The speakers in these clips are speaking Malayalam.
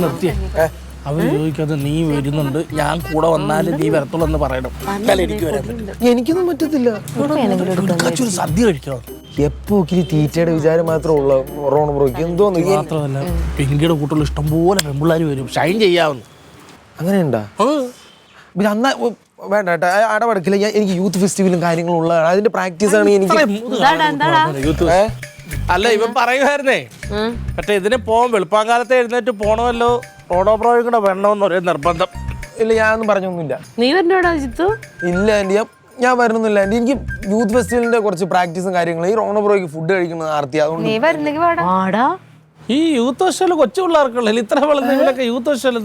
നിർത്തിയേ. അവര് ചോദിക്കാതെ നീ വരുന്നുണ്ട്, ഞാൻ കൂടെ വന്നാലും നീ വരത്തുള്ളൂ എന്ന് പറയണം. എനിക്ക് വരാൻ പറ്റില്ല. എനിക്കൊന്നും പറ്റത്തില്ല. ഒരു സദ്യ കഴിക്കാവോ? എപ്പോ തീറ്റയുടെ വിചാരം മാത്രമേ ഉള്ളൂ റോണ ബ്രോയ്ക്ക്. എന്തോന്ന് മാത്രമല്ല പിങ്കിയുടെ കൂട്ടുള്ള ഇഷ്ടംപോലെ പെൺപിള്ളേർ വരും, ഷൈൻ ചെയ്യാവുന്നു. അങ്ങനെയുണ്ടാ? പിന്നെ അന്നാ വേണ്ട കേട്ടോ, അടവടക്കില്ല. എനിക്ക് യൂത്ത് ഫെസ്റ്റിവലും കാര്യങ്ങളും ഉള്ളതാണ്, അതിന്റെ പ്രാക്ടീസ് ആണ് എനിക്ക്. അല്ല ഇവൻ പറയുമായിരുന്നേ, മറ്റേ ഇതിന് പോകാൻ വെളുപ്പാങ്കാലത്ത് എഴുന്നേറ്റ് പോണമല്ലോ, റോഡോ ബ്രോയും കൂടെ വേണമെന്ന് ഒരു നിർബന്ധം. ഇല്ല, ഞാനൊന്നും പറഞ്ഞൊന്നുമില്ല. നീ വരണോടാ ജിത്തു? ഇല്ല ആൻറ്റി, ഞാൻ വരണമൊന്നുമില്ല ആൻറ്റി. എനിക്ക് യൂത്ത് ഫെസ്റ്റിവലിന്റെ കുറച്ച് പ്രാക്ടീസും കാര്യങ്ങളും, ഈ റോണോ ബ്രോയ്ക്ക് ഫുഡ് കഴിക്കുന്നത് ആർത്തി, അതുകൊണ്ട്. നീ വരുന്നെങ്കിൽ ഈ യൂത്ത് ഫെസ്റ്റിവൽ കൊച്ചു പിള്ളേർക്കുള്ള ഇത്ര വളർന്നവരൊക്കെ യൂത്ത് ഫെസ്റ്റിവൽ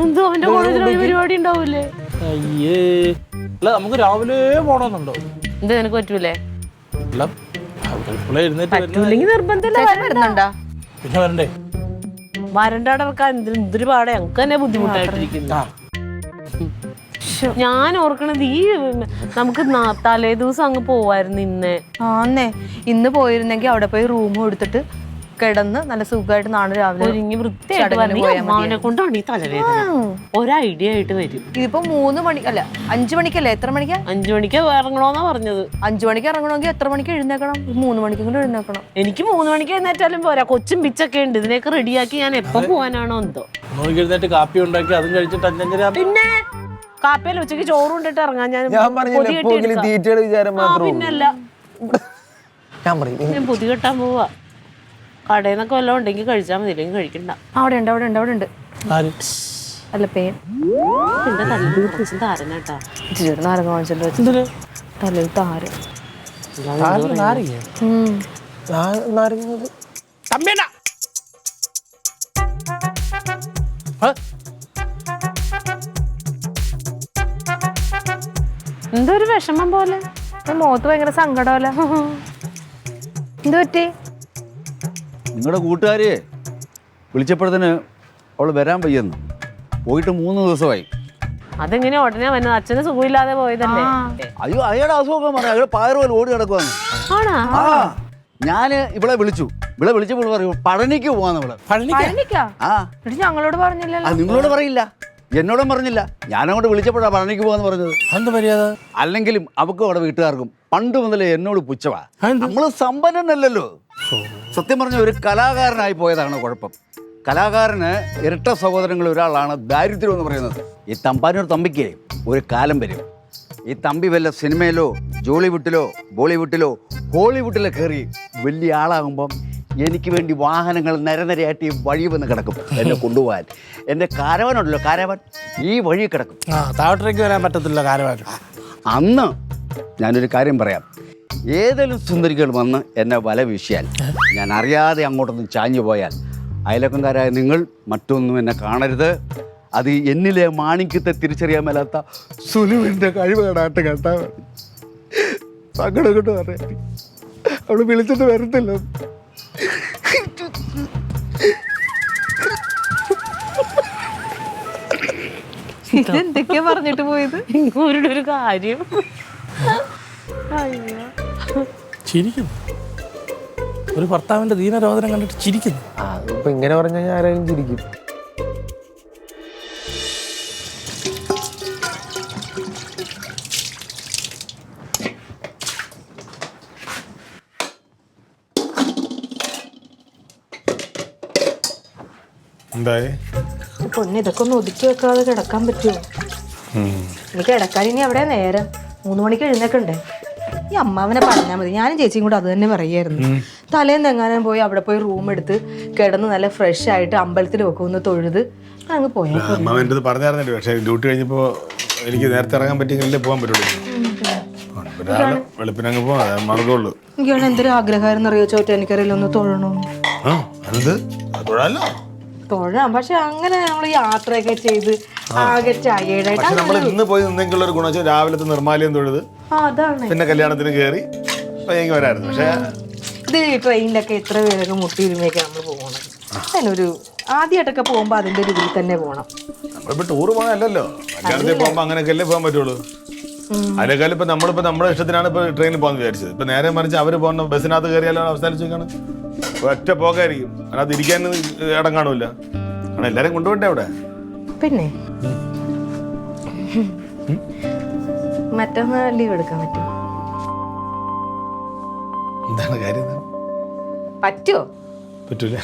എന്തോ അവന്റെ കോളേജിൽ പരിപാടി ഉണ്ടാവൂലേ? അയ്യേ, അല്ല നമുക്ക് രാവിലെ പോണമെന്നുണ്ടോ? എന്ത് നിനക്ക് പറ്റൂലേ? അല്ല പറ്റൂലെങ്കിൽ നിർബന്ധമില്ല. പിന്നെ വരണ്ടേ? വരണ്ടാടെ വെക്കാൻ എന്തൊരു പാടെ, ഞങ്ങൾക്ക് തന്നെ ബുദ്ധിമുട്ടായിട്ടിരിക്കുന്നു. ഞാൻ ഓർക്കണത് ഈ നമുക്ക് തലേ ദിവസം അങ്ങ് പോവായിരുന്നു. ഇന്ന് പോയിരുന്നെങ്കിൽ അവിടെ പോയി റൂം എടുത്തിട്ട് കിടന്ന് നല്ല സുഖമായിട്ട് നാളെ രാവിലെ ഒരുങ്ങി വൃത്തിയായിട്ട് അമ്മാവനെ കൊണ്ടാണ് ഈ തലവേദന. ഒരൈഡിയ ആയിട്ട് വരും. ഇതിപ്പോ 3 മണി അല്ല 5 മണിക്കല്ലേ? എത്ര മണിക്കാ? 5 മണിക്ക് ഇറങ്ങണോന്നാ പറഞ്ഞത്. 5 മണിക്ക് ഇറങ്ങണമെങ്കിൽ എത്ര മണിക്ക് എഴുന്നേക്കണം? 3 മണിക്കെങ്കിലും എഴുന്നേക്കണം. എനിക്ക് 3 മണിക്ക് എഴുന്നേറ്റാലും പോരാ, കൊച്ചും പിച്ചൊക്കെ ഉണ്ട്. ഇതിനൊക്കെ റെഡിയാക്കി ഞാൻ എപ്പോ പോവാനാണോ എന്തോ. എഴുന്നേറ്റ് കാപ്പി ഉണ്ടാക്കി അതും കഴിച്ചിട്ട് 5:30. പിന്നെ കാപ്പിയല്ല, ഉച്ചക്ക് ചോറും കൊണ്ടിട്ട് ഇറങ്ങാൻ ഞാൻ പിന്നല്ല, ഞാൻ പൊതി കെട്ടാൻ പോവാ. കടയിൽ നിന്നൊക്കെ വല്ലതും ഉണ്ടെങ്കിൽ കഴിച്ചാൽ മതി, ഇല്ലെങ്കിൽ കഴിക്കണ്ട. അവിടെ ഉണ്ട് അല്ല പേൻ എന്റെ തലയിൽ കുറിച്ച് താരനാട്ടാ. നാരങ്ങ വാങ്ങിച്ചോണ്ട് തലയിൽ താരം. എന്തോ ഒരു വിഷമം പോലെ, മുഖത്ത് ഭയങ്കര സങ്കടമല്ല. എന്ത് പറ്റി? നിങ്ങളുടെ കൂട്ടുകാരെ വിളിച്ചപ്പോഴത്തേന് അവൾ വരാൻ വയ്യെന്ന്, പോയിട്ട് 3 ദിവസമായി. അതെങ്ങനെ ഉടനെ വന്നത്? അച്ഛന് സുഖമില്ലാതെ പോയതല്ലേ? അയ്യോ, അയാളുടെ അസുഖമൊക്കെ പറഞ്ഞു, അയാൾ പയറുപോലെ ഓടി കിടക്കുവാന്ന്. ഞാന് ഇവിടെ വിളിച്ചപ്പോൾ പറയൂ പഴനിക്ക് പോവാന്ന്. ഞങ്ങളോട് പറഞ്ഞില്ലല്ലോ. നിങ്ങളോട് പറയില്ല, എന്നോടും പറഞ്ഞില്ല. ഞാനങ്ങോട്ട് വിളിച്ചപ്പോഴാ പഴനിക്ക് പോവാന്ന് പറഞ്ഞത്. അല്ലെങ്കിലും അവക്കും അവിടെ വീട്ടുകാർക്കും പണ്ട് മുതലേ എന്നോട് പുച്ഛവാ. നമ്മള് സമ്പന്നനല്ലല്ലോ. സത്യം പറഞ്ഞ ഒരു കലാകാരനായി പോയതാണ് കുഴപ്പം. കലാകാരന് ഇരട്ട സഹോദരങ്ങൾ ഒരാളാണ് ദാരിദ്ര്യം എന്ന് പറയുന്നത്. ഈ തമ്പാനൂർ തമ്പിക്ക് ഒരു കാലം വരും, ഈ തമ്പി വല്ല സിനിമയിലോ ജോളിവുഡിലോ ബോളിവുഡിലോ ഹോളിവുഡിലോ കയറി വലിയ ആളാകുമ്പം എനിക്ക് വേണ്ടി വാഹനങ്ങൾ നിരനിരയായിട്ട് ഈ വഴി വന്ന് കിടക്കും എന്നെ കൊണ്ടുപോകാൻ. എൻ്റെ കാരവാനുണ്ടല്ലോ, കാരവാൻ ഈ വഴി കിടക്കും. താഴോട്ടേക്ക് വരാൻ പറ്റത്തില്ല കാരവാൻ. അന്ന് ഞാനൊരു കാര്യം പറയാം, ഏതെങ്കിലും സുന്ദരികൾ വന്ന് എന്നെ വല വീശിയാൽ, ഞാൻ അറിയാതെ അങ്ങോട്ടൊന്നും ചാഞ്ഞു പോയാൽ, അയലക്കംകാരായ നിങ്ങൾ മറ്റൊന്നും എന്നെ കാണരുത്. അത് എന്നിലെ മാണിക്യത്തെ തിരിച്ചറിയാൻ മേലാത്ത സുലുവിൻ്റെ കഴിവ് കേടാട്ട് കേട്ടാ മതി. സങ്കടം കൊണ്ട് പറയാൻ അവള് വിളിച്ചിട്ട് വരത്തില്ല. എന്തൊക്കെയാ പറഞ്ഞിട്ട് പോയത്? ഒരു കാര്യം ചിരിക്കുന്നു, ഒരു ഭർത്താവിന്റെ ദീനരോധനം കണ്ടിട്ട് ചിരിക്കുന്നു. ഇപ്പൊ ഇങ്ങനെ പറഞ്ഞാൽ ആരായാലും ചിരിക്കും. പൊന്നെ, ഇതൊക്കെ ഒന്ന് ഒതുക്കി വെക്കാതെ കിടക്കാൻ പറ്റുമോ? എനിക്ക് കിടക്കാൻ ഇനി എവിടെ നേരം? 3 മണിക്ക് എഴുന്നേക്കണ്ടേ? ഈ അമ്മാവനെ പറഞ്ഞാൽ മതി. ഞാനും ചേച്ചിയും കൂടെ അത് തന്നെ പറയായിരുന്നു. തലേന്ന് എങ്ങാനും പോയി അവിടെ പോയി റൂം എടുത്ത് കിടന്ന് നല്ല ഫ്രഷ് ആയിട്ട് അമ്പലത്തിൽ ഒക്കെ ഒന്ന് തൊഴുത് അങ്ങ് പോയാൽ പറഞ്ഞായിരുന്നല്ലോ. പക്ഷേ ഡ്യൂട്ടി കഴിഞ്ഞപ്പോൾ എനിക്ക് നേരത്തെ ഇറങ്ങാൻ പറ്റിയെങ്കിലേ പോകാൻ പറ്റുള്ളൂ. വെളുപ്പിനങ്ങ് പോകാൻ മാർഗമുള്ളൂ. എനിക്കാണ് എന്തൊരു ആഗ്രഹമായിരുന്നു അറിയോ ചോറ്റ, എനിക്കറിയില്ല ഒന്ന് തൊഴണോ. തൊഴാം, പക്ഷെ അങ്ങനെ നമ്മൾ യാത്രയൊക്കെ ചെയ്ത് ആകെ ടയേർഡായിട്ട്. നമ്മൾ ഇന്ന് പോയി നിന്നെങ്കിലുള്ള ഒരു ഗുണം രാവിലത്തെ നിർമ്മാല്യം തൊഴുത് പിന്നെ കല്യാണത്തിന് കയറി വരായിരുന്നു. പക്ഷേ ഇത് ട്രെയിനിലൊക്കെ എത്ര പേരൊക്കെ മുട്ടിയിരുമയൊക്കെ നമ്മൾ പോകണം. അതിനൊരു ആദ്യമായിട്ടൊക്കെ പോകുമ്പോൾ അതിൻ്റെ ഒരു ഇതിൽ തന്നെ പോകണം. നമ്മളിപ്പോൾ ടൂർ പോകാനല്ലോ, കല്യാണത്തിൽ പോകുമ്പോൾ അങ്ങനെയൊക്കെ അല്ലേ പോകാൻ പറ്റുള്ളൂ. അതിനേക്കാളും ഇപ്പൊ നമ്മളിപ്പോ നമ്മുടെ ഇഷ്ടത്തിനാണ് ഇപ്പൊ ട്രെയിനിൽ പോകാൻ വിചാരിച്ചത്. ഇപ്പൊ നേരെ മറിച്ച് അവര് പോകുന്ന ബസ്സിനകത്ത് കയറിയാലും അവസാനിച്ചേക്കാണ് ഒറ്റ പോകായിരിക്കും. അതിനകത്ത് ഇരിക്കാൻ ഇടം കാണൂല. കാരണം എല്ലാരും കൊണ്ടുപോണ്ടേ അവിടെ. പിന്നെ മറ്റൊന്ന് ലീവ് എടുക്കാൻ പറ്റുമോ? എന്താണ് കാര്യം? പറ്റുമോ? പറ്റൂല.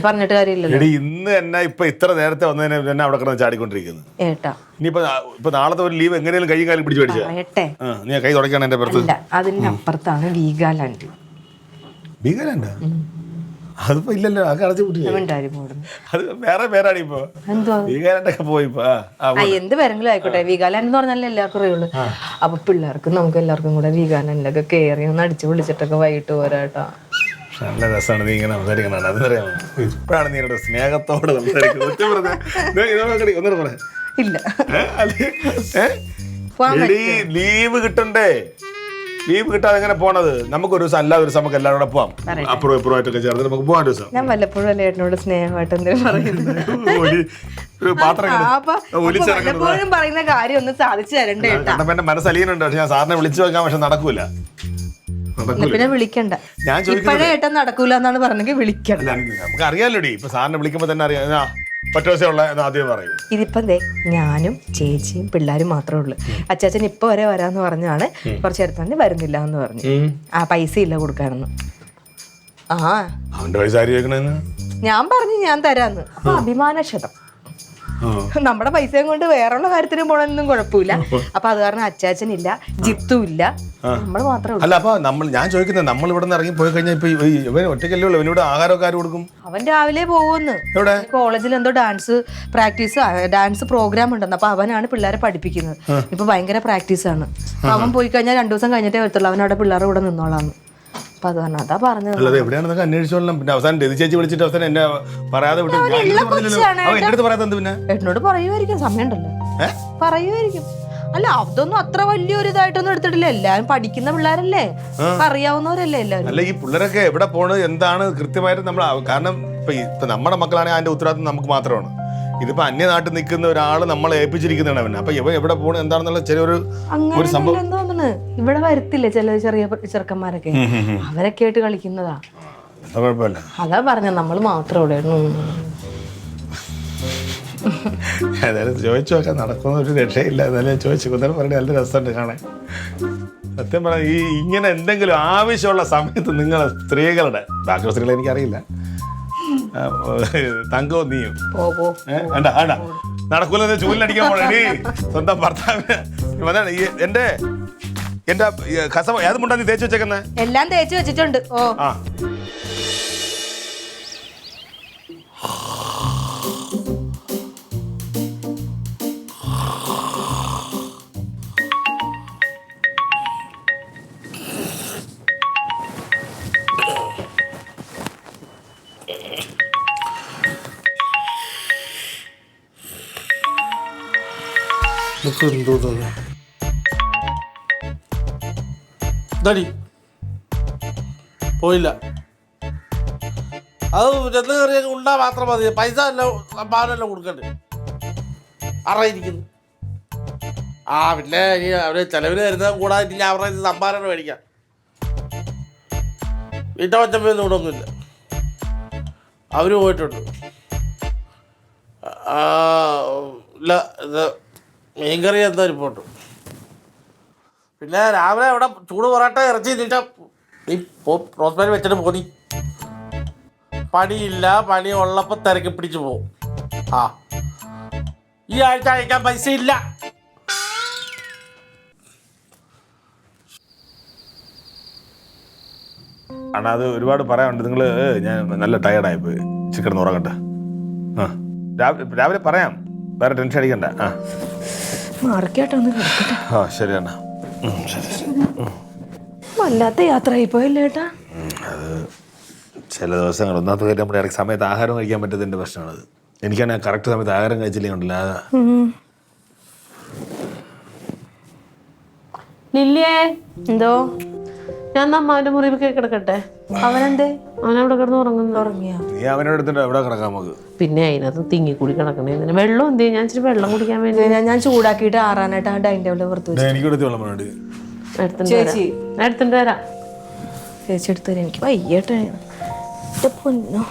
പറഞ്ഞിട്ട് കാര്യമില്ലല്ലോ. എടി ഇന്ന് എന്നെ ഇപ്പൊ ഇത്ര നേരത്തെ വന്നതിന് എന്നെ അവിടെ കിടന്ന് ചാടിക്കൊണ്ടിരിക്കുന്നു. ഏട്ടാ ഇനിയിപ്പോ നാളത്തെ ഒരു ലീവ് എങ്ങനെയും കൈ കാലം പിടിച്ച് മേടിച്ചാ നീ കൈ തുടക്കാണ് എന്റെ പുറത്ത്. അതിന്റെ അപ്പുറത്താണ് വീഗാലാൻഡ്. വീഗാലാൻഡാ? അതിപ്പോ ഇല്ലല്ലോ, അത് അടച്ചു കൂട്ടിയ അത് വേറെ പേരാണ് ഇപ്പൊ. വീഗാലാൻഡൊക്കെ പോയിപ്പോ. എന്ത് പേരെങ്കിലും ആയിക്കോട്ടെ, വീഗാലാൻഡ് എന്ന് പറഞ്ഞാൽ എല്ലാവർക്കും അറിയുള്ളൂ. അപ്പൊ പിള്ളേർക്കും നമുക്ക് എല്ലാവർക്കും കൂടെ വീഗാലാൻഡിലൊക്കെ കയറി ഒന്ന് അടിച്ചു വിളിച്ചിട്ടൊക്കെ വൈകിട്ട് പോരാട്ടോ. നല്ല രസമാണ് നീ ഇങ്ങനെ സംസാരിക്കണ. അതറിയാമോ, ഇപ്പോഴാണ് നീ എന്നോട് സ്നേഹത്തോടെ സംസാരിക്കുന്നത്. ഇല്ല, ലീവ് കിട്ടണ്ടേ? ലീവ് കിട്ടാതെ എങ്ങനെ പോണത്? നമുക്കൊരു ദിവസം അല്ലാതെ ഒരു ദിവസം നമുക്ക് എല്ലാവരും കൂടെ പോവാം. അപ്പുറം ഇപ്പുറമായിട്ടൊക്കെ ചേർന്ന് നമുക്ക് പോകാൻ ഒരു ദിവസം. ഞാൻ വല്ലപ്പോഴും അല്ലേ ഏട്ടനോട് സ്നേഹമായിട്ട് എന്തെങ്കിലും പറയുന്നത്? പറയുന്ന കാര്യം ഒന്ന് സാധിച്ചു തരണ്ടേ? എന്റെ മനസ്സലിയുന്നുണ്ട്, പക്ഷെ ഞാൻ സാറിനെ വിളിച്ചു വെക്കാൻ പക്ഷെ നടക്കൂല. പിന്നെ വിളിക്കണ്ട. ഇപ്പഴേ ഏട്ടൻ നടക്കൂല എന്നാണ് പറഞ്ഞെങ്കിൽ വിളിക്കണ്ട. നമുക്ക് അറിയാലോടി, ഇപ്പൊ സാറിനെ വിളിക്കുമ്പോ തന്നെ അറിയാം പറ്റ ദിവസമുള്ള ആദ്യം പറയും. ഇതിപ്പം ഞാനും ചേച്ചിയും പിള്ളേരും മാത്രമേ ഉള്ളൂ. അച്ചാച്ചൻ ഇപ്പൊ വരെ വരാന്ന് പറഞ്ഞാണ്. കുറച്ച് നേരത്തെ വരുന്നില്ല എന്ന് പറഞ്ഞു. ആ പൈസ ഇല്ല കൊടുക്കാനെന്ന്. അവന്റെ പൈസ ആര് ചോദിക്കണെന്ന് ഞാൻ പറഞ്ഞു ഞാൻ തരാന്ന്. അപ്പൊ അഭിമാനക്ഷതം. നമ്മുടെ പൈസയും കൊണ്ട് വേറെയുള്ള കാര്യത്തിന് പോണെന്നും കുഴപ്പമില്ല. അപ്പൊ അത് കാരണം അച്ചാച്ചനില്ല, ജിത്തും ഇല്ല, നമ്മൾ മാത്രമേ. അല്ല അപ്പൊ ഞാൻ ചോദിക്കുന്നത്, നമ്മൾ ഇവിടെ നിന്ന് ഇറങ്ങി പോയി കഴിഞ്ഞാൽ ഇപ്പൊ ഇവൻ ഒറ്റയ്ക്കല്ലേ ഉള്ളൂ, ഇവനോട് ആഹാരമൊക്കെ ആര് കൊടുക്കും? അവൻ രാവിലെ പോകുമെന്ന്. കോളേജിൽ എന്തോ ഡാൻസ് പ്രോഗ്രാം ഉണ്ടെന്ന്. അപ്പൊ അവനാണ് പിള്ളേരെ പഠിപ്പിക്കുന്നത്. ഇപ്പൊ ഭയങ്കര പ്രാക്ടീസ് ആണ്. അവൻ പോയി കഴിഞ്ഞാൽ 2 ദിവസം കഴിഞ്ഞിട്ടേ വരത്തുള്ളൂ. അവൻ അവിടെ പിള്ളേരുടെ കൂടെ നിന്നോളാന്ന്. അപ്പൊ അത് പറഞ്ഞ അതാ പറഞ്ഞത്. അല്ലാതെ എവിടെയാണെന്നൊക്കെ അന്വേഷിച്ചോളാം. പിന്നെ അവസാനം രതി ചേച്ചി വിളിച്ചിട്ട് അവസാനം എന്നെ പറയാതെ വിട്ടു. പിന്നെ ഏട്ടനോട് പറയുമായിരിക്കും, സമയം ഉണ്ടല്ലോ, പറയുമായിരിക്കും. അല്ല അതൊന്നും അത്ര വലിയൊരു ഇതായിട്ടൊന്നും എടുത്തിട്ടില്ല. എല്ലാരും പഠിക്കുന്ന പിള്ളേരല്ലേ, അറിയാവുന്നവരല്ലേ എല്ലാവരും. അല്ല ഈ പിള്ളേരൊക്കെ എവിടെ പോണത് എന്താണ് കൃത്യമായിട്ട് നമ്മൾ, കാരണം ഇപ്പൊ നമ്മുടെ മക്കളാണെങ്കിൽ അതിന്റെ ഉത്തരവാദിത്വം നമുക്ക് മാത്രമാണ്. ഇതിപ്പോ അന്യനാട്ടിൽ നിൽക്കുന്ന ഒരാള് നമ്മളെ ഏൽപ്പിച്ചിരിക്കുന്നതാണ് അവന്. അപ്പൊ ഇവ എവിടെ പോകണം എന്താണെന്നുള്ള ചെറിയൊരു സംഭവം തോന്നുന്നു. ഇവിടെ വരത്തില്ലേ ചില ചെറിയ ചെറുക്കന്മാരൊക്കെ, അവരൊക്കെ ആയിട്ട് കളിക്കുന്നതാ. കുഴപ്പമില്ല, അതാ പറഞ്ഞ നമ്മൾ മാത്രം ഇവിടെ. ഏതായാലും ചോദിച്ചു നോക്കാൻ നടക്കുന്ന ഒരു രക്ഷയില്ല. എന്നാലും ചോദിച്ചു കുന്നേരം പറഞ്ഞാൽ നല്ല രസമുണ്ട് കാണാൻ. സത്യം പറഞ്ഞാൽ ഈ ഇങ്ങനെ എന്തെങ്കിലും ആവശ്യമുള്ള സമയത്ത് നിങ്ങളെ സ്ത്രീകളുടെ, ബാക്കി സ്ത്രീകളെ എനിക്കറിയില്ല, തങ്കവും നീയും വേണ്ട വേണ്ട നടക്കൂല. ചൂലിനടിക്കാൻ പോണേ സ്വന്തം ഭർത്താവിന്. എന്റെ കസവ ഏത് മുണ്ടാ നീ തേച്ച് വെച്ചേക്കുന്നേ? എല്ലാം തേച്ച് വെച്ചിട്ടുണ്ട്. പോയില്ല. അത് ചെന്ന് കയറിയ ഉണ്ടാ മാത്രം മതി. പൈസ സംഭാവനല്ലോ കൊടുക്കണ്ടേ? അറിയിരിക്കുന്നു. പിന്നെ ഇനി അവര് ചെലവിന് തരുന്നത് കൂടാതെ ഞാൻ അവരുടെ സംഭാവന മേടിക്കാം. വീട്ടവച്ചപ്പൊന്നും ഇവിടെ ഒന്നുമില്ല, അവര് പോയിട്ടുണ്ട്. ഇല്ല, ഇത് മീൻകറി എന്താ റിപ്പോർട്ട്. പിന്നെ രാവിലെ ഇവിടെ ചൂട് പൊറോട്ട ഇറച്ചി തിന്നിട്ടാ നീ റോസ്മേരി വെച്ചിട്ട് പോന്നി. പണിയില്ല, പണി ഉള്ളപ്പോൾ തിരക്കി പിടിച്ചു പോകും. ഈ ആഴ്ച അയക്കാൻ പൈസ ഇല്ല. അണ്ണാ അത് ഒരുപാട് പറയാനുണ്ട്. നിങ്ങൾ ഞാൻ നല്ല ടയർഡായി പോയി, ചിക്കൻ ഉറങ്ങട്ടെ. രാവിലെ പറയാം, വേറെ ടെൻഷൻ അടിക്കണ്ട. ശരി അണ്ണാ. വല്ലാത്ത യാത്രയായി പോയല്ലേ ഏട്ടാ? അത് ചില ദിവസങ്ങൾ ഒന്നാമത്തെ കാര്യം നമ്മുടെ ഇടയ്ക്ക് സമയത്ത് ആഹാരം കഴിക്കാൻ പറ്റുന്നതിൻ്റെ പ്രശ്നമാണത്. എനിക്കാണെങ്കിൽ കറക്റ്റ് സമയത്ത് ആഹാരം കഴിച്ചില്ലെങ്കിൽ ഉണ്ടല്ലോ. ലില്ലിയേ, എന്തോ ഞാൻ അമ്മാവന്റെ മുറിയിൽ കിടക്കട്ടെ. അവനെന്തേ? അവനവിടെ കിടന്ന് ഉറങ്ങുന്നു. ഉറങ്ങിയാ? നീ അവനോട് എടുത്തിട്ട് എവിടെ കിടക്കാം നമുക്ക്? പിന്നെ അതിനകത്ത് തിങ്ങിക്കൂടി കിടക്കണേ. വെള്ളം എന്ത് ചെയ്യും? ഞാൻ ഇച്ചിരി വെള്ളം കുടിക്കാൻ വേണ്ടി ഞാൻ ചൂടാക്കിയിട്ട് ആറാനായിട്ട് ആ ഡൈനിങ് ടേബിളിൽ പുറത്ത് വെച്ചു. എനിക്ക് എടുത്ത് വെള്ളം വേണ്ടി. എടുത്തിട്ട് വരാം. ചേച്ചി എടുത്തു തരാം. എനിക്ക് വയ്യട്ടെ. പൊന്നോ.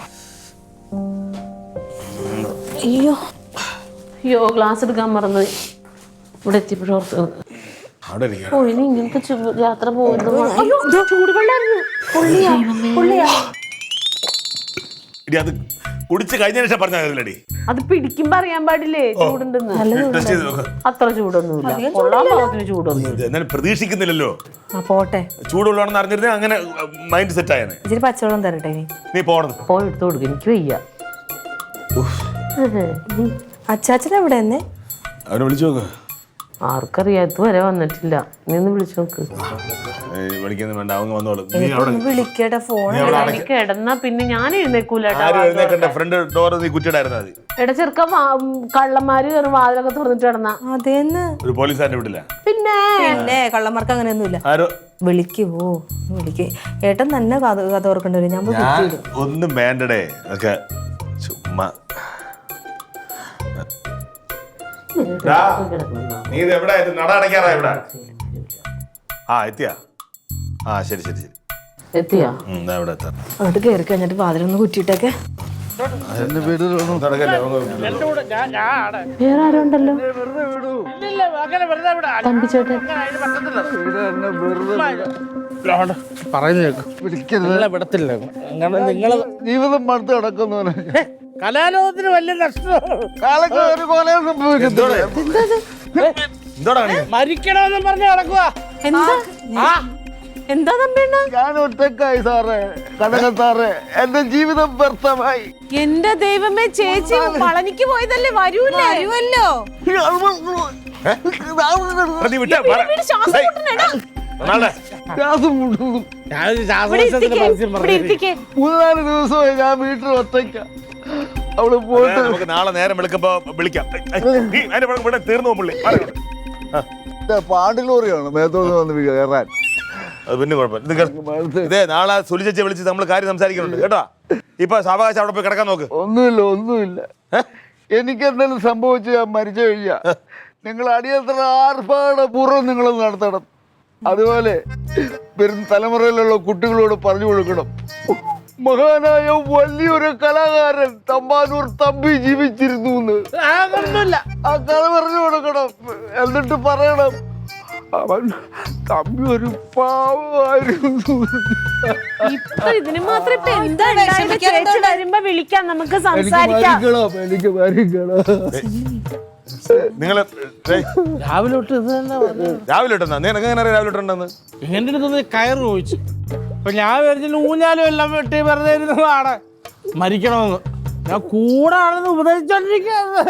അയ്യോ ഗ്ലാസ് എടുക്കാൻ മറന്നു. ഇവിടെ എത്തിയപ്പോഴും ഓർത്ത് അവിടെ ഇരിക്കാം. ഓ ഇനി ഇങ്ങനത്തെ യാത്ര പോകുന്നു. ചൂടുവെള്ളായിരുന്നു. ഇടി അത് കുടിച്ച് കഴിഞ്ഞ ശേഷം പറഞ്ഞാലടി. അത് പിടിക്കുമ്പോ അറിയാൻ പാടില്ലേ ചൂടുണ്ടെന്ന്. ടെസ്റ്റ് ചെയ്ത് നോക്ക്. അത്ര ചൂടൊന്നുമില്ല. കൊള്ളാൻ പാകത്തിന് ചൂടൊന്നും. എന്നാലും പ്രതീക്ഷിക്കുന്നില്ലല്ലോ. പോട്ടെ. ചൂടുള്ളതാണെന്ന് അറിഞ്ഞിരുന്നേ അങ്ങനെ മൈൻഡ് സെറ്റ് ആയനെ. ഇച്ചിരി പച്ചവെള്ളം തരട്ടെ ഇനി. നീ പോണത് പോയി എടുത്തു കൊടുക്കും. എനിക്ക് വയ്യ. അച്ചാച്ചൻ എവിടെ തന്നെ? അവനെ വിളിച്ചു നോക്ക്. ആർക്കറിയാം, ഇതുവരെ വന്നിട്ടില്ല. നീ ഒന്ന് വിളിച്ചു നോക്ക്. വിളിക്കൊന്നും വേണ്ട, അവൻ വന്നോളും. നീ അവിടെ വിളിക്കട്ടെ ഫോൺ. എനിക്ക് കിടന്നാ പിന്നെ ഞാൻ എഴുന്നേക്കൂല. ആരും എഴുന്നേക്കണ്ട. ഫ്രണ്ട് ഡോർ നീ കുറ്റിയിടായിരുന്നാ മതി. എടാ ചെറുക്ക കള്ളന്മാര് കയറി വാതിലൊക്കെ തുറന്നിട്ട് കിടന്ന. അതേന്ന് ഒരു പോലീസുകാരനെ വിടില്ല. പിന്നെ കള്ളന്മാർക്ക് അങ്ങനെയൊന്നുമില്ല. ആരോ വിളിക്കുവോ? വിളിക്ക്. ഏട്ടൻ തന്നെ കഥ ഓർക്കേണ്ടി വരും. ഞാൻ പോയി കുത്തിയിടും. ഒന്നും വേണ്ടടേ ഒക്കെ ചുമ്മാ. നീ ഇത് എവിടെ നട അടയ്ക്കാറാ ഇവിടെ? ആ എത്തിയാ? ആ ശരി ശരി ശരി എത്തിയാ? ഇവിടെ എത്താം. അങ്ങോട്ട് കയറി കഴിഞ്ഞിട്ട് വാതിലൊന്ന് കുറ്റിയിട്ടൊക്കെ. വേറെ ആരും ഉണ്ടല്ലോ. തമ്പിച്ചേട്ടൻ വിടത്തില്ല. നിങ്ങള് ജീവിതം മടുത്ത് കിടക്കുന്നവന് കലാലോകത്തിന് വലിയ നഷ്ടം. മരിക്കണമെന്നും പറഞ്ഞ് കിടക്കുക. എന്താ തമ്പിണ്ണ? ഞാൻ ഒറ്റക്കായി സാറേ, കനക സാറേ, എന്റെ ജീവിതം വ്യർത്ഥമായി. എന്റെ ദൈവമേ, ചേച്ചി പളനിക്ക് പോയതല്ലേ? വരുമല്ലോ. മൂന്നാല് ദിവസമായി ഞാൻ വീട്ടിൽ ഒറ്റയ്ക്ക. അവള് പോയിട്ട് നമുക്ക് നാളെ നേരം വിളിക്കുമ്പോ വിളിക്കാം. തീർന്നു പുള്ളി. പാണ്ടിലോറിയാണ് മേത്തോന്ന് വന്ന് കയറാൻ. അത് പിന്നെ കുഴപ്പമില്ല. ഇതേ നാളെ സുലിച്ചെ വിളിച്ച് നമ്മൾ കാര്യം സംസാരിക്കുന്നുണ്ട് കേട്ടോ. ഇപ്പൊ സാവകാശം അവിടെ പോയി കിടക്കാൻ നോക്ക്. ഒന്നുമില്ല. എനിക്കെന്തെങ്കിലും സംഭവിച്ചു ഞാൻ മരിച്ചു കഴിഞ്ഞാ നിങ്ങൾ അടിയന്തര ആർഭാടപൂർവ്വം നിങ്ങൾ നടത്തണം. അതുപോലെ വരും തലമുറയിലുള്ള കുട്ടികളോട് പറഞ്ഞു കൊടുക്കണം, മഹാനായ വലിയൊരു കലാകാരൻ തമ്പാനൂർ തമ്പി ജീവിച്ചിരുന്നു എന്ന്. ആ കഥ പറഞ്ഞു കൊടുക്കണം. എന്നിട്ട് പറയണം, അവൻ തമ്പി ഒരു പാവമായിരുന്നു. ഇതിന് മാത്രം വരുമ്പോ വിളിക്കാം, നമുക്ക് സംസാരിക്കാം. എനിക്ക് മരിക്കണം. നിങ്ങള് രാവിലെ തൊട്ട് ഇത് തന്നെ രാവിലെ ഇട്ടെന്നാ? നിനക്ക് എങ്ങനെ അറിയാം രാവിലെ ഇട്ടുണ്ടെന്ന്? എന്റെ അടുത്ത് കയറ് ചോദിച്ചു. അപ്പൊ ഞാൻ വിചാരിച്ചു ഊഞ്ഞാലും എല്ലാം വെട്ടി വെറുതെ ഇരുന്നതാണ് മരിക്കണമെന്ന്. ഞാൻ കൂടെ ആണെന്ന് ഉപദേശിച്ചോണ്ടിരിക്കുന്നത്.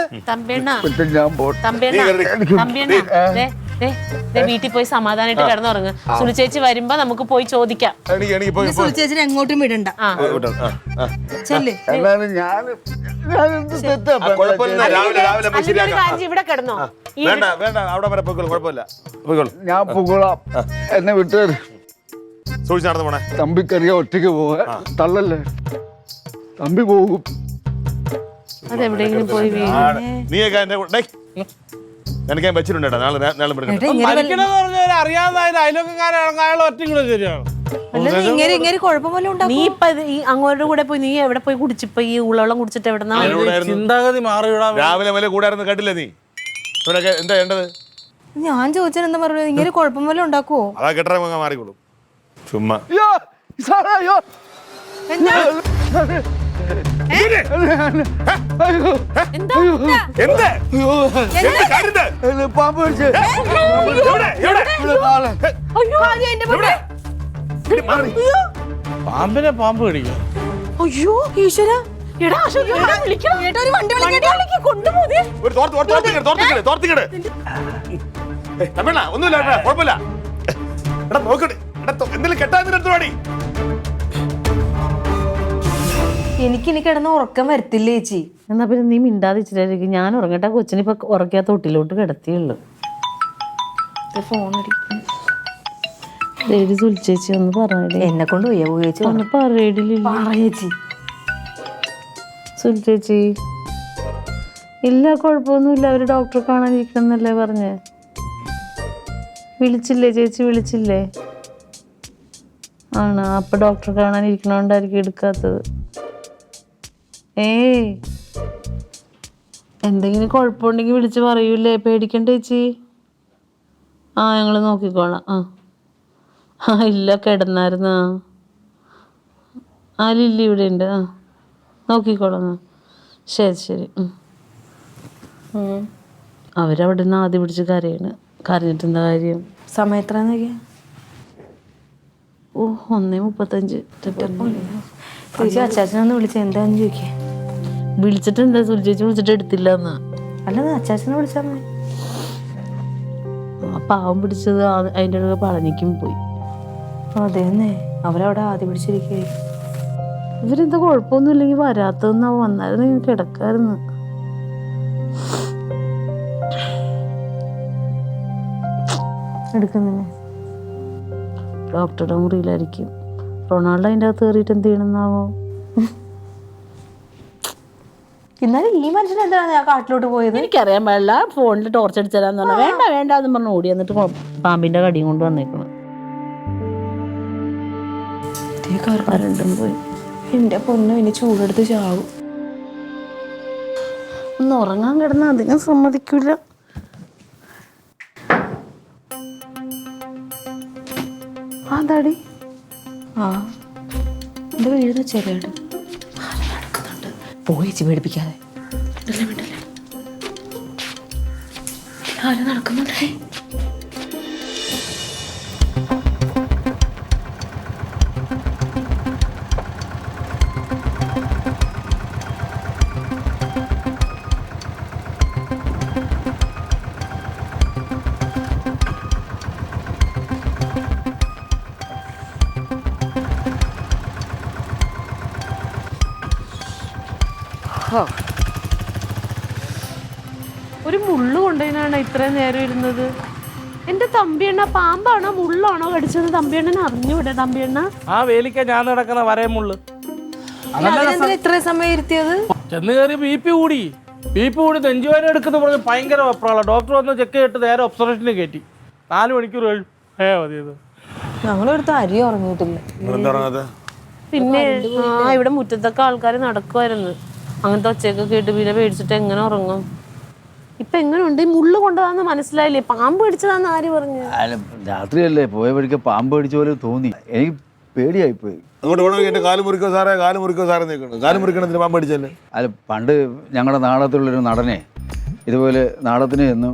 വീട്ടിൽ പോയി സമാധാനമായിട്ട് കിടന്നുറങ്ങ്. സുനിച്ചേച്ചി വരുമ്പോ നമുക്ക് പോയി ചോദിക്കാം. ചേച്ചിനെ എങ്ങോട്ടും വിടണ്ട. ഇവിടെ കിടന്നോ? വേണ്ട അവിടെ വരെ പോയിക്കോളൂ, കുഴപ്പമില്ല. ഞാൻ പുകളാം, എന്നെ വിട്ടു. സൂക്ഷിച്ച് നടന്നു പോണേ. തമ്പിക്കറിയാ ഒറ്റയ്ക്ക് പോവാ. തള്ളല്ലേ, തമ്പി പോകും. അതെവിടെയെങ്കിലും പോയി നീയൊക്കെ എന്റെ എനിക്ക് ഞാൻ വെച്ചിട്ടുണ്ട്. നാളെ അറിയാവുന്ന അയലോക്കാരെ ഒറ്റയ്ക്ക് ശരിയാണ്. നീ ഇപ്പൊ അങ്ങോട്ട് കൂടെ പോയി നീ എവിടെ പോയി കുടിച്ചിപ്പോ ഈ ഉള്ളവെള്ളം കുടിച്ചിട്ട് എവിടെന്നാ ചിന്താഗതി മാറിയിടാ. രാവിലെ വല്ല കൂടായിരുന്നു കേട്ടില്ലേ നീ? ഇവിടെയൊക്കെ എന്താ വേണ്ടത്? ഞാൻ ചോദിച്ചാൽ എന്താ പറയുക? ഇങ്ങനെ കുഴപ്പം വല്ല ഉണ്ടാക്കുവോ? അതാ കെട്ടറ മാറിക്കോളും ചുമ്മാ. പാമ്പ് പിടിച്ച് പാമ്പിനെ പാമ്പ് കടിക്കും. അയ്യോ ഈശ്വര, ഒന്നുമില്ല, കുഴപ്പമില്ല. നോക്കട്ടെ, എന്തെങ്കിലും കെട്ടാതിനെടുത്തോടി. എനിക്കിനി കിടന്ന് ഉറക്കം വരത്തില്ല ചേച്ചി. എന്നാ പിന്നെ നീ മിണ്ടാതിരിച്ചിട്ടായിരിക്കും. ഞാൻ ഉറങ്ങട്ടെ. കൊച്ചിനിപ്പൊ ഉറക്കിയ തൊട്ടിലോട്ട് കിടത്തിയുള്ളു. ഫോൺ ചേച്ചി ഒന്ന് പറയടേ. എന്നെ കൊണ്ട് വയ്യ ചേച്ചി ഒന്ന് പറയടില്ല ചേച്ചി. സുൽ ചേച്ചി ഇല്ല കുഴപ്പമൊന്നുമില്ല, അവര് ഡോക്ടറെ കാണാനിരിക്കണമെന്നല്ലേ പറഞ്ഞേ. വിളിച്ചില്ലേ ചേച്ചി? വിളിച്ചില്ലേ? ആണോ? അപ്പൊ ഡോക്ടറെ കാണാനിരിക്കണോണ്ടായിരിക്കും എടുക്കാത്തത്. എന്തെങ്കിലും കുഴപ്പമുണ്ടെങ്കിൽ വിളിച്ച് പറയൂലേ, പേടിക്കണ്ട ചേച്ചി. ഞങ്ങൾ നോക്കിക്കോളാം. ഇല്ല കിടന്നായിരുന്നു. ലില്ലി ഇവിടെ ഉണ്ട്. നോക്കിക്കോളാം. ശരി ശരി. അവരവിടെ നിന്ന് ആദ്യം പിടിച്ച് കരയാണ്. കരഞ്ഞിട്ട് എന്താ കാര്യം? സമയം എത്രയാന്നൊക്കെ? 1:35. ചേച്ചി അച്ചാച്ചനൊന്ന് വിളിച്ച എന്താന്ന് ചോദിക്കേ. വിളിച്ചിട്ട് എന്താ? സുൽചേച്ചി വിളിച്ചിട്ട് എടുത്തില്ല എന്നാ. അല്ല അച്ചാച്ചനെ വിളിച്ചാ മതി. പാവം പിടിച്ചത് അതിൻ്റെ ഇടയ്ക്ക് പളനിക്കും പോയി. അതെന്നെ, അവരവിടെ ആദ്യം പിടിച്ചിരിക്കേ. ഇവരെന്താ കുഴപ്പമൊന്നും ഇല്ലെങ്കിൽ വരാത്തതെന്നാ, വന്നായിരുന്നു ഞാൻ കിടക്കായിരുന്നു. എടുക്കുന്നെ ഡോക്ടറുടെ മുറിയിലായിരിക്കും. റൊണാൾഡോ അതിൻ്റെ അകത്ത് കയറിയിട്ട് എന്ത് ചെയ്യണമെന്നാവോ? എന്നാലും ഈ മനുഷ്യൻ എന്താണ് ആ കാട്ടിലോട്ട് പോയത്? എനിക്കറിയാൻ പാടില്ല. ഫോണിൽ ടോർച്ച് അടിച്ചു തരാന്ന് പറഞ്ഞാൽ വേണ്ട വേണ്ട എന്ന് പറഞ്ഞ് ഓടി വന്നിട്ട് പാമ്പിന്റെ കടിയും കൊണ്ട് വന്നേക്കണം. കരണ്ടും പോയി. എന്റെ പൊന്നോ, ഇനി ചൂടെടുത്ത് ചാവും. ഒന്ന് ഉറങ്ങാൻ കിടന്ന അധികം സമ്മതിക്കൂല. അതാടി എന്താ വീഴുന്ന ചെറിയാട് നടക്കുന്നുണ്ട്. പോയി പേടിപ്പിക്കാതെ. ആരും നടക്കുന്നുണ്ടേ. ഒരു മുള്ളു കൊണ്ടുപോയിനാണ് ഇത്രയും നേരം ഇരുന്നത്. എന്റെ തമ്പിയണ്ണ പാമ്പാണോ മുള്ളാണോ കടിച്ചത്? തമ്പിയണ്ണനെ അറിഞ്ഞൂടെ? തമ്പിയണ്ണ ആ വേലിക്ക ഞാൻ നടക്കുന്ന വരയമുള്ളു. ഇത്ര സമയം ഇരുത്തിയത്? ചെന്ന് കയറി ബി പി കൂടി നെഞ്ചുവേദന എടുക്കുന്ന പറഞ്ഞ് ഭയങ്കര വെപ്രാള. ഡോക്ടർ വന്ന് ചെക്ക് ചെയ്തിട്ട് നേരെ ഒബ്സർവേഷന് കയറ്റി. 4 മണിക്കൂർ മതിയത്. ഞങ്ങളെടുത്ത് അരി ഉറങ്ങിയിട്ടില്ല. പിന്നെ ഇവിടെ മുറ്റത്തൊക്കെ ആൾക്കാർ നടക്കുമായിരുന്നു. അങ്ങനത്തെ ഒച്ചയൊക്കെ കേട്ട് പിന്നെ പേടിച്ചിട്ട് എങ്ങനെ ഉറങ്ങും? ഇപ്പൊ എങ്ങനെയുണ്ട്? ഈ മുള്ളു കൊണ്ടതാന്ന് മനസ്സിലായില്ലേ? പാമ്പ് പിടിച്ചതാന്ന് ആര് പറഞ്ഞു? രാത്രിയല്ലേ പോയ വഴിക്ക് പാമ്പ് പിടിച്ച പോലെ തോന്നി. എനിക്ക് പേടിയായിപ്പോയി. അങ്ങോട്ട് കാല് മുറിക്കോ സാറേ നിൽക്കണം. കാല് മുറിക്കണത്തിന് പാമ്പ് പിടിച്ചല്ലേ? അല്ല, പണ്ട് ഞങ്ങളുടെ നാടകത്തിലുള്ളൊരു നടനെ ഇതുപോലെ നാടകത്തിന് ചെന്ന്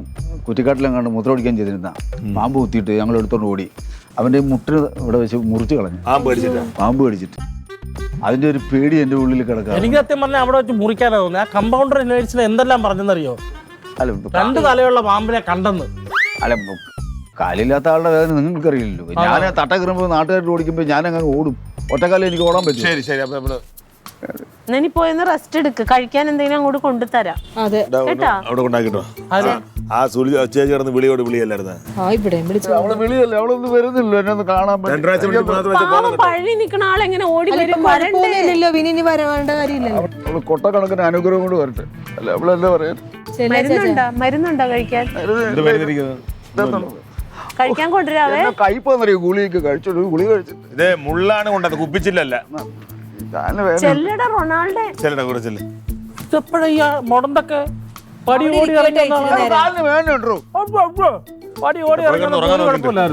കുറ്റിക്കാട്ടിലെങ്ങാണ്ട് മൂത്രമൊടിക്കാൻ ചെയ്തിരുന്ന പാമ്പ് കുത്തിയിട്ട് ഞങ്ങൾ എടുത്തോണ്ട് ഓടി. അവൻ്റെ മുട്ടിന് ഇവിടെ വെച്ച് മുറിച്ച് കളഞ്ഞു. പാമ്പ് കടിച്ചിട്ട് അതിന്റെ ഒരു പേടി എൻ്റെ ഉള്ളിൽ കിടക്കുക. എനിക്ക് സത്യം പറഞ്ഞാൽ അവിടെ വെച്ച് മുറിക്കാനാ തോന്നുന്നത്. ആ കമ്പൗണ്ടർ യൂണിവേഴ്സിറ്റി എന്തെല്ലാം പറഞ്ഞെന്നറിയോ? അല്ല, 2 തലയുള്ള പാമ്പിനെ കണ്ടെന്ന്. അല്ല, കാലില്ലാത്ത ആളുടെ വേദന നിങ്ങൾക്കറിയില്ലല്ലോ. ഞാൻ തട്ട കയറുമ്പോൾ നാട്ടുകാർ ഓടിക്കുമ്പോൾ ഞാൻ അങ്ങനെ ഓടും. ഒറ്റക്കാലം എനിക്ക് ഓടാൻ പറ്റും. ഇനി പോയെന്ന് റെസ്റ്റ് എടുക്ക്. കഴിക്കാൻ എന്തെങ്കിലും അങ്ങോട്ട് കൊണ്ടുതരാം. അതെ കേട്ടാ? അവിടെ കൊണ്ടാക്കിട്ടോ. ആ ചേച്ചി കിടന്ന് വിളിയല്ലായിരുന്നു. അവളെ വിളിയല്ലേ, അവളൊന്നും വരുന്നില്ല എന്നെ ഒന്ന് കാണാൻ പറ്റും. പഴനി നിൽക്കുന്ന ആളെങ്ങനെ ഓടി വരും? ഇനി വരവേണ്ട കാര്യമില്ലല്ലോ. അവള് കൊട്ടക്കണക്കിന് അനുഗ്രഹം കൊണ്ട് വരട്ടെ. അല്ല, അവളെന്താ പറയാ? മരുന്നുണ്ടോ കഴിക്കാൻ? കഴിക്കാൻ കൊണ്ടുവരാവേ. കയ്പന്നറിയോ? ഗുളിയൊക്കെ കഴിച്ചോളൂ. ഗുളി കഴിച്ചിട്ട് ഇതേ മുള്ളാണ് കൊണ്ടത്, കുപ്പിച്ചില്ലല്ല. ചെല്ലടാ റൊണാൾഡോ. എപ്പോഴാ മുടന്തൊക്കെ പടി ഓടി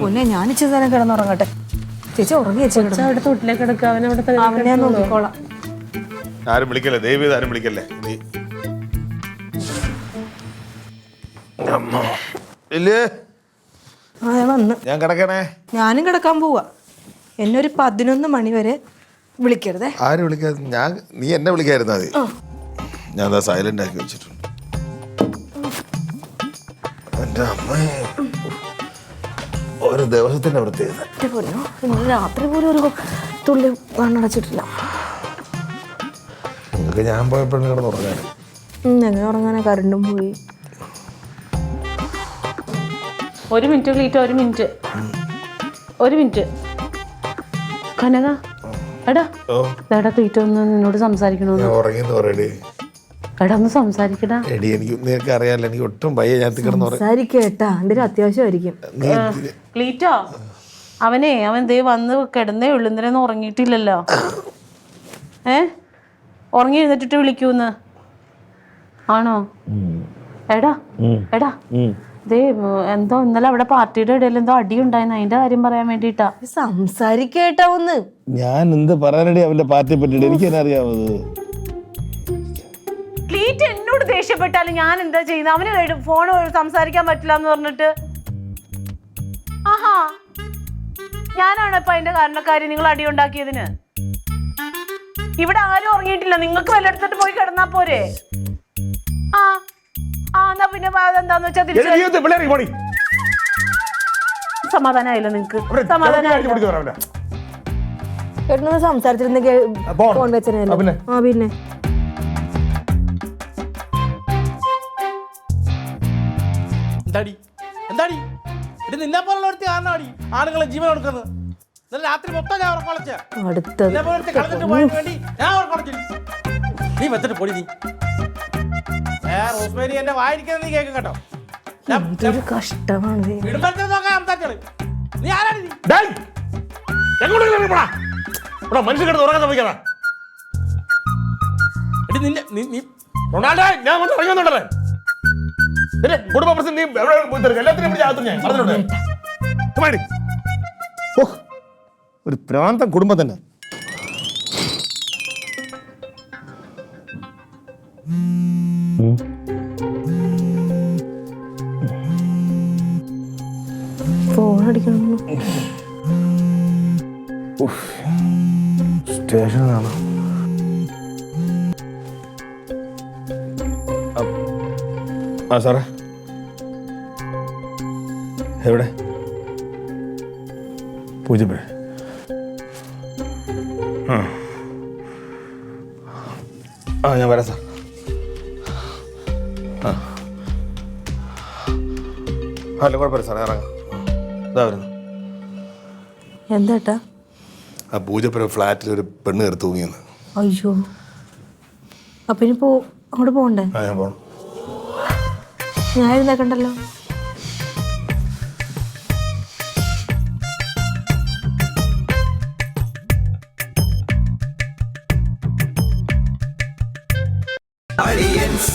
പൊന്നെ, ഞാൻ ഇച്ചിരി നേരം കിടന്നുറങ്ങട്ടെ. ചേച്ചി ഉറങ്ങി വെച്ചു. അവിടെ തൊട്ടിലേക്ക് എടുക്കുക. അവനെ നോക്കിക്കോളാം. ആരും വിളിക്കല്ലേ, ദൈവം ആരും വിളിക്കല്ലേ. വന്ന് ഞാൻ കിടക്കണേ. ഞാനും കിടക്കാൻ പോവാ. എന്നെ ഒരു 11 മണി വരെ വിളിക്കരുതേ. ആരും വിളിക്കാതെ നീ എന്നെ വിളിക്കായിരുന്നു. അത് ഞാൻ സൈലന്റ് ആക്കി വെച്ചിട്ടുണ്ട്. എന്റെ അമ്മ ഒരു ദിവസത്തിന്റെ പ്രത്യേകത. ഇന്ന് രാത്രി പോലും ഒരു തുള്ളി കണ്ണടച്ചിട്ടില്ല. നിങ്ങൾക്ക് ഞാൻ പോയപ്പോഴും കിടന്ന് ഉറങ്ങാൻ. എങ്ങനെ ഉറങ്ങാനാ? കറണ്ടും പോയി. 1 മിനിറ്റ് ക്ലീറ്റ, 1 മിനിറ്റ്. ഒരു മിനിറ്റ് കനക എടാ എടാ ക്ലീറ്റോ ഒന്ന് നിന്നോട് സംസാരിക്കണോന്ന്. ഉറങ്ങിയെന്ന് പറയടി. എടാ ഒന്ന് സംസാരിക്കടാ. എടി എനിക്ക് നിനക്ക് അറിയാമല്ലോ, എനിക്ക് ഒട്ടും വയ്യ. ഞാൻ കിടന്ന് സംസാരിക്കേട്ടാ, എന്തൊരു അത്യാവശ്യമായിരിക്കും. ക്ലീറ്റോ അവൻ ദേ വന്ന് കിടന്നേ ഉള്ളു, ഇന്നലെയൊന്നും ഉറങ്ങിയിട്ടില്ലല്ലോ. ഉറങ്ങി എഴുന്നേറ്റിട്ട് വിളിക്കൂന്ന് ആണോ? എടാ ദേ എന്തോ ഇന്നലെ അവിടെ പാർട്ടിയുടെ ഇടയിൽ എന്തോ അടി ഉണ്ടായിരുന്നു, അതിന്റെ കാര്യം പറയാൻ വേണ്ടിട്ടാ. സംസാരിക്കേട്ടാ ഒന്ന്. ഞാൻ എന്ത് പറയാനടി അവന്റെ പാർട്ടിയെ പറ്റിയിട്ട്? എനിക്ക് തന്നെ അറിയാമത്. ക്ലീറ്റ് എന്നോട് ദേഷ്യപ്പെട്ടാലും ഞാൻ എന്താ ചെയ്യുന്നത്? അവന് ഫോൺ സംസാരിക്കാൻ പറ്റില്ല എന്ന് പറഞ്ഞിട്ട് ആഹാ ഞാനാണ് ഇപ്പൊ അതിന്റെ കാരണക്കാരി. നിങ്ങൾ അടി ഉണ്ടാക്കിയതിന് ഇവിടെ ആരും ഉറങ്ങിയിട്ടില്ല, നിങ്ങൾക്ക് വല്ലയിടത്തോട്ട് പോയി കിടന്നാ പോരെ? എന്നാ പിന്നെ അതെന്താന്ന് വെച്ചാൽ സമാധാനമായില്ല നിങ്ങൾക്ക്? സമാധാനമായില്ല. ചേട്ടനൊന്ന് സംസാരിച്ചിരുന്നെങ്കിൽ ഫോൺ വെച്ചനല്ലേ. പിന്നെ എന്താടി നിന്നെ പോലുള്ള ഒരുത്തി കാരണമാടി ആണുങ്ങളെ ജീവൻ കൊടുക്കുന്നത്. ഇന്നലെ രാത്രി മൊത്തം ഞാൻ ഉറക്കൊളച്ച കളഞ്ഞിട്ട് പോയതിന് വേണ്ടി ഞാൻ ഉറക്കൊളച്ചു. നീ വെച്ചിട്ട് പൊടി. നീ റോസ്മേരി എന്റെ വായിരിക്കുന്നത് നീ കേൾക്കും കേട്ടോ. കഷ്ടമാണ്. നീ ആരാണ്? മനുഷ്യ കിടന്ന് ഉറങ്ങാൻ ശ്രമിക്കാ. ഞാൻ കൊണ്ട് ഇറങ്ങുന്നുണ്ടല്ലേ കുടുംബ പ്രശ്നം. നീ എല്ലാത്തിനും ഞാൻ പറഞ്ഞിട്ടുണ്ട്. ഒരു പ്രാന്തം കുടുംബം തന്നെ. ഫോൺ അടിക്കണം. സ്റ്റേഷനിലാണ്. സാറേ എവിടെ? പൂജപ്പുര. ഞാൻ വരാം സാർ. അല്ല കുഴപ്പമില്ല സാറേ, ഇറങ്ങാം. ഇതാ വരുന്നു. എന്താട്ടാ? ആ പൂജപ്പുര ഫ്ലാറ്റിൽ ഒരു പെണ്ണ് കയറി തൂങ്ങിയെന്ന്. അയ്യോ, അപ്പൊ ഇനിയിപ്പോ അങ്ങോട്ട് പോകണ്ടേ? ഞാൻ പോകണം. ഞാൻ എഴുന്നേക്കണ്ടല്ലോ. Audience